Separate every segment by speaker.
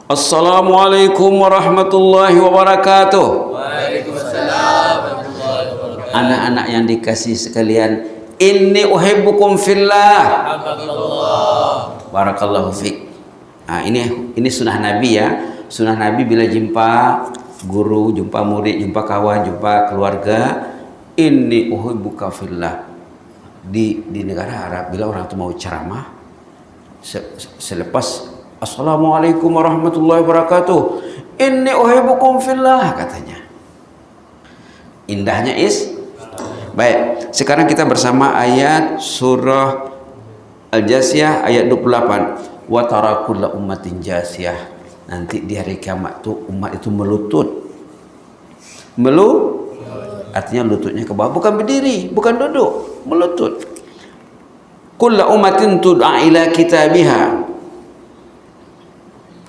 Speaker 1: Assalamualaikum warahmatullahi wabarakatuh.
Speaker 2: Waalaikumsalam warahmatullahi wabarakatuh.
Speaker 1: Anak-anak yang dikasih sekalian, inni uhibbukum fillah. Barakallahu fiik. Nah, ini sunnah Nabi ya. Sunnah Nabi bila jumpa guru, jumpa murid, jumpa kawan, jumpa keluarga, inni uhibbuka fillah. Di negara Arab bila orang itu mau ceramah, selepas Assalamualaikum warahmatullahi wabarakatuh, inni uhibbukum fillah, katanya. Indahnya baik. Sekarang kita bersama ayat surah Al-Jasiyah ayat 28. Wa tara kulla ummatin jasiyah. Nanti di hari kiamat tuh umat itu melutut. Artinya lututnya ke bawah, bukan berdiri, bukan duduk, melutut. Kulla ummatin tud'a ila kitabiha.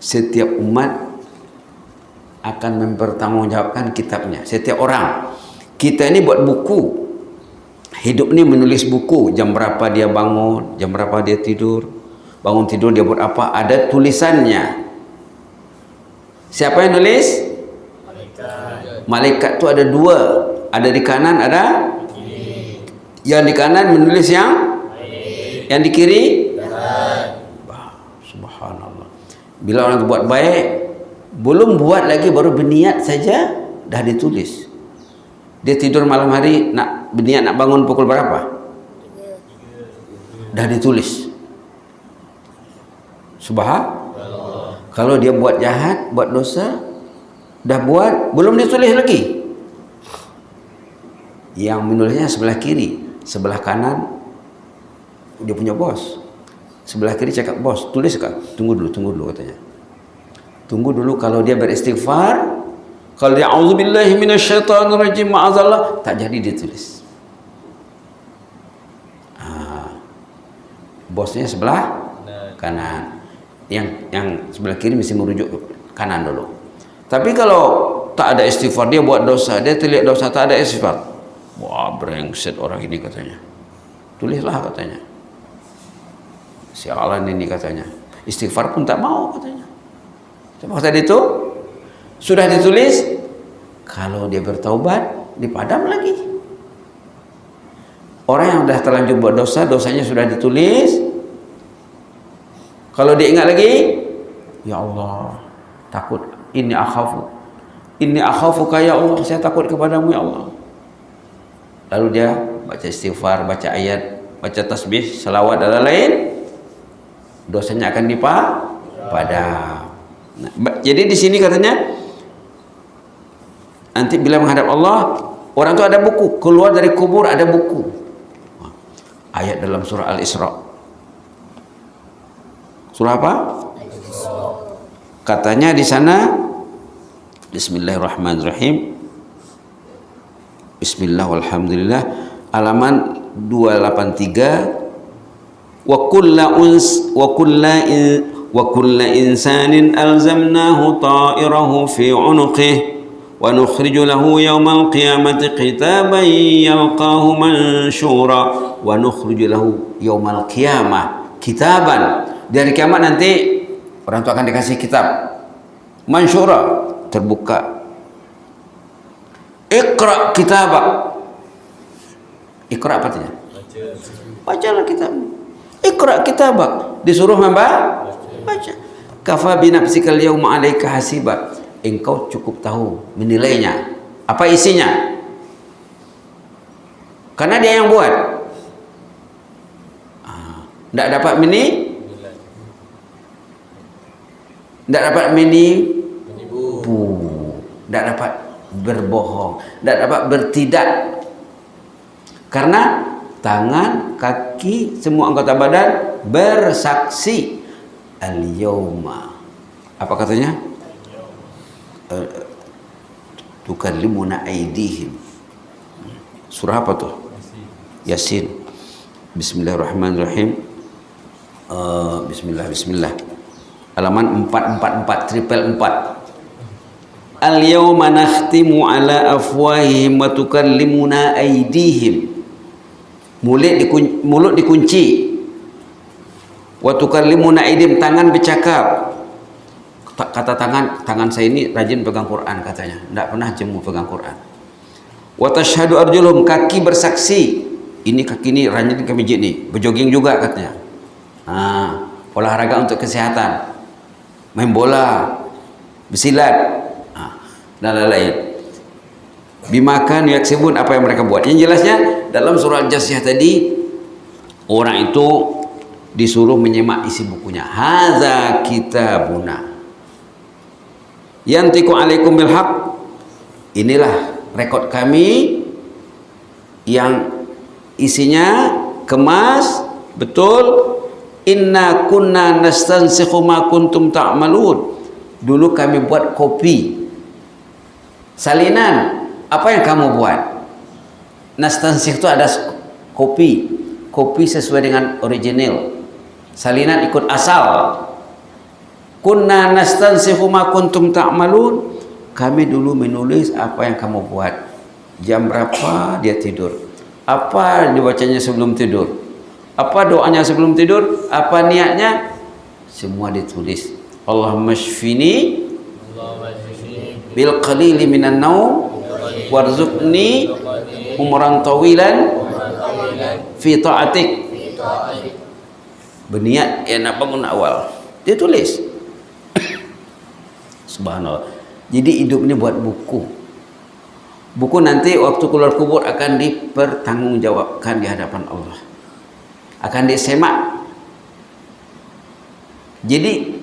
Speaker 1: Setiap umat akan mempertanggungjawabkan kitabnya. Setiap orang. Kita ini buat buku. Hidup ini menulis buku. Jam berapa dia bangun, jam berapa dia tidur. Bangun tidur dia buat apa? Ada tulisannya. Siapa yang nulis? Malaikat itu ada dua. Ada di kanan, ada di kiri. Yang di kanan menulis yang di kiri. Subhanallah. Bila orang buat baik, belum buat lagi, baru berniat saja dah ditulis. Dia tidur malam hari nak berniat nak bangun pukul berapa? Dah ditulis. Subhanallah. Kalau dia buat jahat, buat dosa, dah buat, belum ditulis lagi. Yang menulisnya sebelah kiri, sebelah kanan dia punya bos. Sebelah kiri cakap, bos, tulis kah? Tunggu dulu katanya. Tunggu dulu, kalau dia beristighfar, kalau dia auzubillahi minasyaitonirrajim, ma'azallah, tak jadi ditulis. Bosnya sebelah kanan. Yang sebelah kiri mesti merujuk ke kanan dulu. Tapi kalau tak ada istighfar, dia buat dosa, dia terlihat dosa, tak ada istighfar, wah brengsek orang ini katanya. Tulislah katanya. Sialan ini katanya. Istighfar pun tak mau katanya. Sebab tadi itu sudah ditulis, kalau dia bertaubat dipadam lagi. Orang yang sudah terlanjur buat dosa, dosanya sudah ditulis. Kalau dia ingat lagi, ya Allah, takut, inni akhafuka ya Allah, saya takut kepadamu ya Allah. Lalu dia baca istighfar, baca ayat, baca tasbih, salawat dan lain, dosanya akan dipadam. Nah, jadi di sini katanya, nanti bila menghadap Allah, orang itu ada buku, keluar dari kubur ada buku. Ayat dalam surah Al-Isra. Surah apa? Katanya di sana, Bismillahirrahmanirrahim. Bismillah walhamdulillah, halaman 283. Wa kulla insanin alzamnahu ta'irahu fi 'unuqihi wa nukhriju lahu yawmal qiyamati kitaban yalqahu mansyura wa nukhriju lahu yawmal qiyamah kitaban. Di hari kiamat nanti orang itu akan dikasih kitab mansyura, terbuka. Iqra kitabak. Iqra apa artinya? Bacalah kitab. Iqra kitabak. Disuruh baca. Kafa bi nafsikal yawma 'alaika hasiba. Engkau cukup tahu menilainya. Apa isinya? Karena dia yang buat. Tidak dapat tidak dapat menipu, tidak dapat berbohong, tidak dapat bertidak. Karena tangan, kaki, semua anggota badan bersaksi. Al-yawma, apa katanya? Tukallimuna aydihim. Surah apa tuh? Yasin. Bismillahirrahmanirrahim. Bismillah. Halaman 444. Al-yawma nakhtimu ala afwahihim wa tukallimuna aydihim. Mulut dikunci. Wa tukallimuna aydihim, tangan bercakap. kata tangan saya ini rajin pegang Quran katanya, tidak pernah jemu pegang Quran. Wa tashhadu arjuluhum, kaki bersaksi, ini kaki ini rajin ke masjid nih, berjoging juga katanya. Olahraga untuk kesehatan, main bola, bersilat, dan lain-lain. Bimakan yaksibun, apa yang mereka buat. Yang jelasnya dalam surah Al-Jasiyah tadi, orang itu disuruh menyimak isi bukunya. Hadza kitabuna yantiqu alaikum bil haqq. Inilah rekod kami yang isinya kemas betul. Inna kunna nastansikhu ma kuntum ta'malun. Dulu kami buat kopi salinan apa yang kamu buat. Nastansikh itu ada kopi sesuai dengan original, salinan ikut asal. Kunna nastansikhu ma kuntum ta'malun, kami dulu menulis apa yang kamu buat, jam berapa dia tidur, apa dibacanya sebelum tidur, apa doanya sebelum tidur, apa niatnya, semua ditulis. Allahumma shfini bil qalili minan naum warzuqni umran tawilan fi ta'atik. Berniat ya nak bangun awal, dia tulis. Subhanallah. Jadi hidup ini buat buku. Buku nanti waktu keluar kubur akan dipertanggungjawabkan di hadapan Allah, akan disemak. Jadi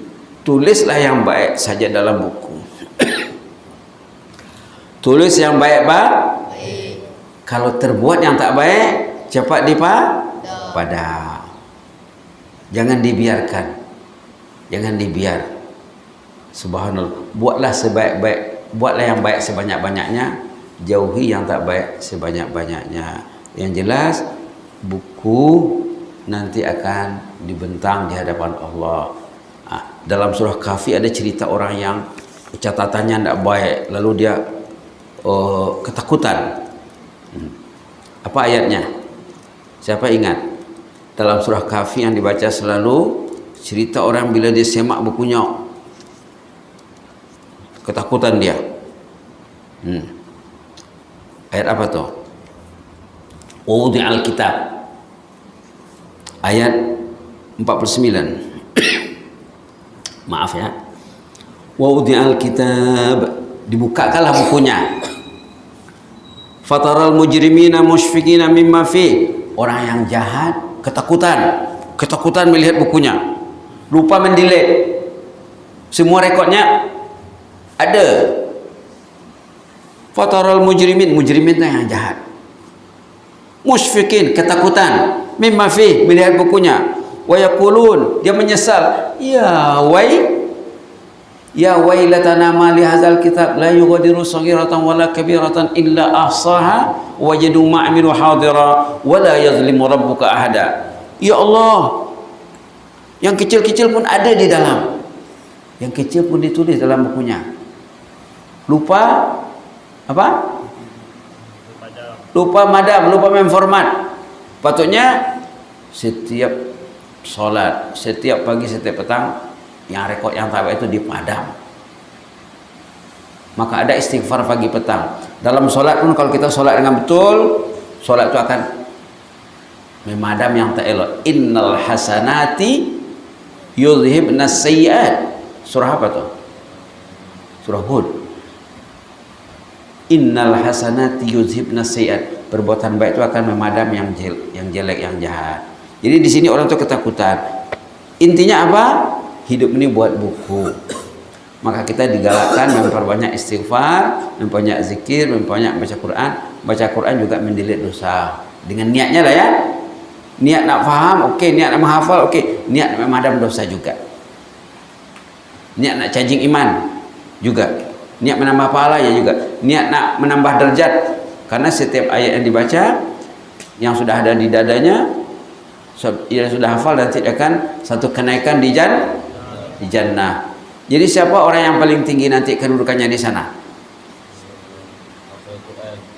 Speaker 1: tulislah yang baik saja dalam buku. Tulis yang baik, Pak. Kalau terbuat yang tak baik, cepat dipadam. Jangan dibiarkan. Jangan dibiar. Subhanallah. Buatlah sebaik-baik, buatlah yang baik sebanyak-banyaknya, jauhi yang tak baik sebanyak-banyaknya. Yang jelas buku nanti akan dibentang di hadapan Allah. Dalam surah Kahfi ada cerita orang yang catatannya tidak baik, lalu dia ketakutan. Apa ayatnya? Siapa ingat? Dalam surah Kahfi yang dibaca selalu, cerita orang bila dia semak bukunya, ketakutan dia. Ayat apa tuh? Wudi'al kitab, ayat 49. Maaf ya. Wudi'al kitab, dibukakanlah bukunya. Fataral mujrimina musyfiqina mimma fi, orang yang jahat ketakutan melihat bukunya, lupa mendelete. Semua rekodnya ada. Fataral mujrimin itu yang jahat. Musyfiqin, ketakutan, mimma fi, melihat bukunya. Wa yaqulun, dia menyesal, ya wailatana ma li hadzal kitab la yughadiru saghiratan wala kabiratan illa ahsaha wajadu ma amilu hadira wala yazlimu rabbuka ahada. Ya Allah, yang kecil-kecil pun ada di dalam, yang kecil pun ditulis dalam bukunya. Lupa apa? Lupa madam, lupa memformat. Patutnya setiap sholat, setiap pagi, setiap petang, yang rekod yang tak baik itu dipadam. Maka ada istighfar pagi petang. Dalam sholat pun kalau kita sholat dengan betul, sholat itu akan memadam yang tak elok. Innal hasanati yudhibnas sayyiat. Surah apa tuh? Surah Hud. Innal hasanati yudhibnas sayyiat. Perbuatan baik itu akan memadam yang jelek, yang jahat. Jadi di sini orang itu ketakutan. Intinya apa? Hidup ini buat buku. Maka kita digalakkan memperbanyak istighfar, memperbanyak zikir, memperbanyak baca Quran. Baca Quran juga mendelete dosa. Dengan niatnya lah ya. Niat nak faham, okey. Niat nak menghafal, okey. Niat nak memadam dosa juga. Niat nak charging iman juga. Niat menambah pahala ya juga. Niat nak menambah derajat. Karena setiap ayat yang dibaca, yang sudah ada di dadanya, ia sudah hafal, nanti akan satu kenaikan di jannah. Jadi siapa orang yang paling tinggi nanti kedudukannya di sana?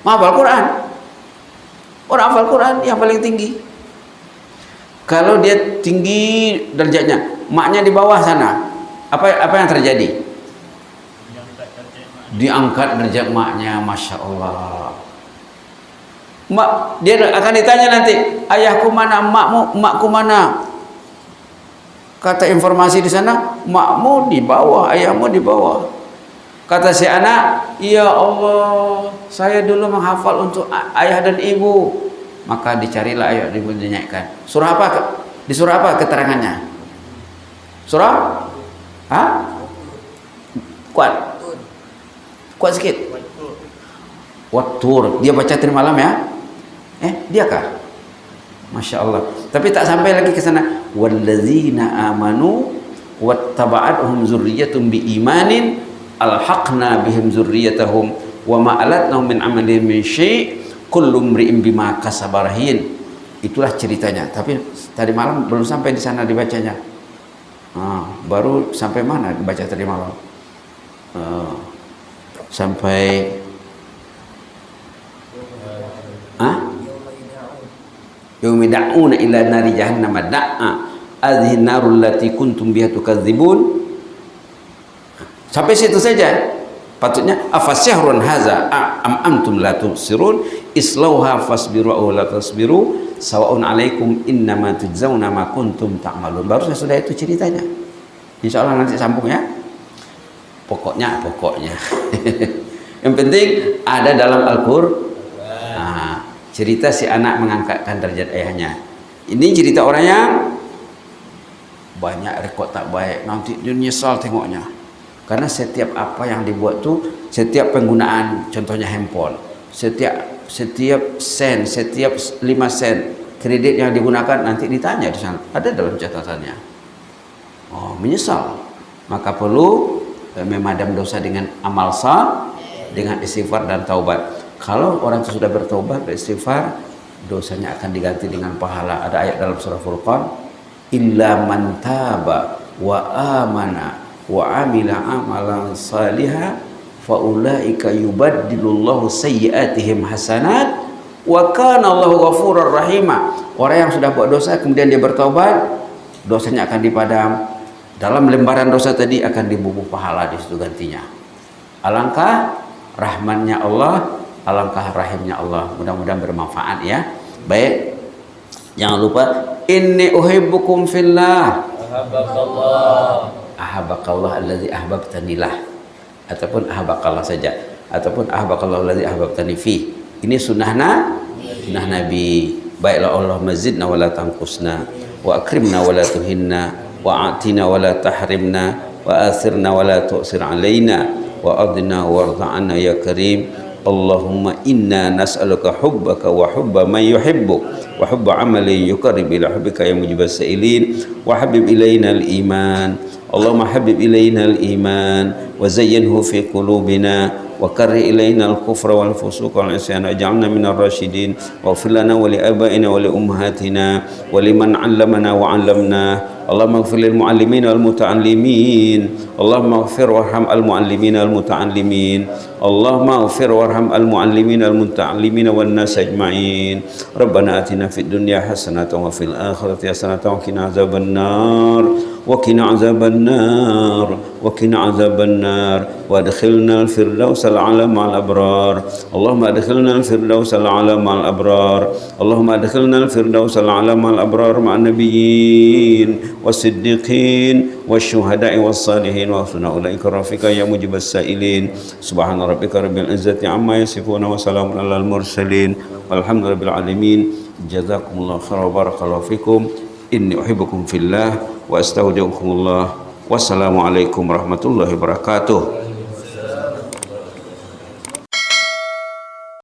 Speaker 1: Hafal Quran. Orang hafal Quran yang paling tinggi. Kalau dia tinggi derajatnya, maknya di bawah sana, apa yang terjadi? diangkat derajat maknya, masya Allah. Mak, dia akan ditanya nanti, ayahku mana, makku mana? Kata informasi di sana, makmu di bawah, ayahmu di bawah. Kata si anak, ya Allah, saya dulu menghafal untuk ayah dan ibu. Maka dicarilah ayah dan ibu, dinyanyikan. Surah apa? Di surah apa keterangannya? Surah? Hah? Kuat sikit. Wat-Tur. Dia baca tadi malam ya? Dia kah? Masya Allah. Tapi tak sampai lagi ke sana. Walladzina amanu wattaba'athum dzurriyyatuhum biimanin alhaqna bihim dzurriyyatahum wa ma alatnahum min amalihim min syai' kullu imri'in bima kasaba rahin. Itulah ceritanya. Tapi tadi malam belum sampai di sana dibacanya. Baru sampai mana dibaca tadi malam? Sampai yaumi da'una ila nari jahannam da'a adhin narul lati kuntum biha tukadzibun. Sampai situ saja. Patutnya afasyahrun haza am antum la tubsirun islauha fasbiru aw la tasbiru sawaun alaikum innama tujzauna ma kuntum ta'malun. Baru sudah itu ceritanya. Insyaallah nanti sambung ya. Pokoknya yang penting ada dalam Al-Qur'an. Cerita si anak mengangkatkan derajat ayahnya. Ini cerita orang yang banyak rekod tak baik, nanti dia nyesal tengoknya. Karena setiap apa yang dibuat tuh, setiap penggunaan, contohnya handphone, setiap sen, setiap 5 sen kredit yang digunakan nanti ditanya di sana, ada dalam catatannya. Menyesal. Maka perlu memadam dosa dengan amal saleh, dengan istighfar dan taubat. Kalau orang itu sudah bertobat, beristighfar, dosanya akan diganti dengan pahala. Ada ayat dalam surah Furqan, illa man taba wa amana wa amila amalan saliha fa ulaika yubaddilullahu sayyi'atihim hasanat wa kana Allahu ghafurur rahima. Orang yang sudah buat dosa kemudian dia bertobat, dosanya akan dipadam. Dalam lembaran dosa tadi akan dibubuh pahala di situ gantinya. Alangkah rahmannya Allah, alangkah rahimnya Allah. Mudah-mudahan bermanfaat ya. Baik, jangan lupa inni uhibbukum fillah ahabbakallah allazi ahbabtanilah, ataupun ahabbakallah saja, ataupun ahabbakallah allazi ahbabtani fi. Ini sunnah Nabi. Baiklah, Allahumma zidna wa la tanqusna wa akrimna wa la tuhinna wa atina wa la tahrimna wa athirna wa la tu'sir alaina wa adna warḍa'na ya karim. Allahumma inna nas'aluka hubbaka wa hubba man yuhibbuk wa hubba amalin yuqarrib ila hubbika ya mujibas sa'ilin wa habib ilaina al-iman. Allahumma habib ilaina al-iman wa zayyinhu fi qulubina wa karri ilaina al-kufra wal fusuqa wal isyana waj'alna minar rasyidin waghfir lana wa li abaina wa li ummahatina wa liman 'allamana wa 'allamna. Allahumma ighfir lil mu'allimin wal muta'allimin. Allahumma ighfir warham al mu'allimin wal muta'allimin. Allahumma ighfir warham al mu'allimin wal muta'allimin wan nas ajma'in. Rabbana atina fid dunya hasanatan wa fil akhirati hasanatan wa qina azabannar wa qina azabannar wa qina azabannar wa adkhilna al firdaus al a'la ma'al abrar. Allahumma adkhilna al firdaus al a'la ma'al abrar. Allahumma adkhilna al firdaus al a'la ma'al abrar ma'an nabiyyin wasiddiqin wasyuhada'i wassalihin wa husna ulaika rafiqa ya mujibas sa'ilin. Subhana rabbika rabbil izzati amma yasifun wa salamun alal mursalin walhamdulillahi rabbil alamin. Jazakumullahu khairan wa barakallahu fikum. Inni uhibbukum fillah wa astaudiukumullah. Wassalamu alaikum warahmatullahi wabarakatuh.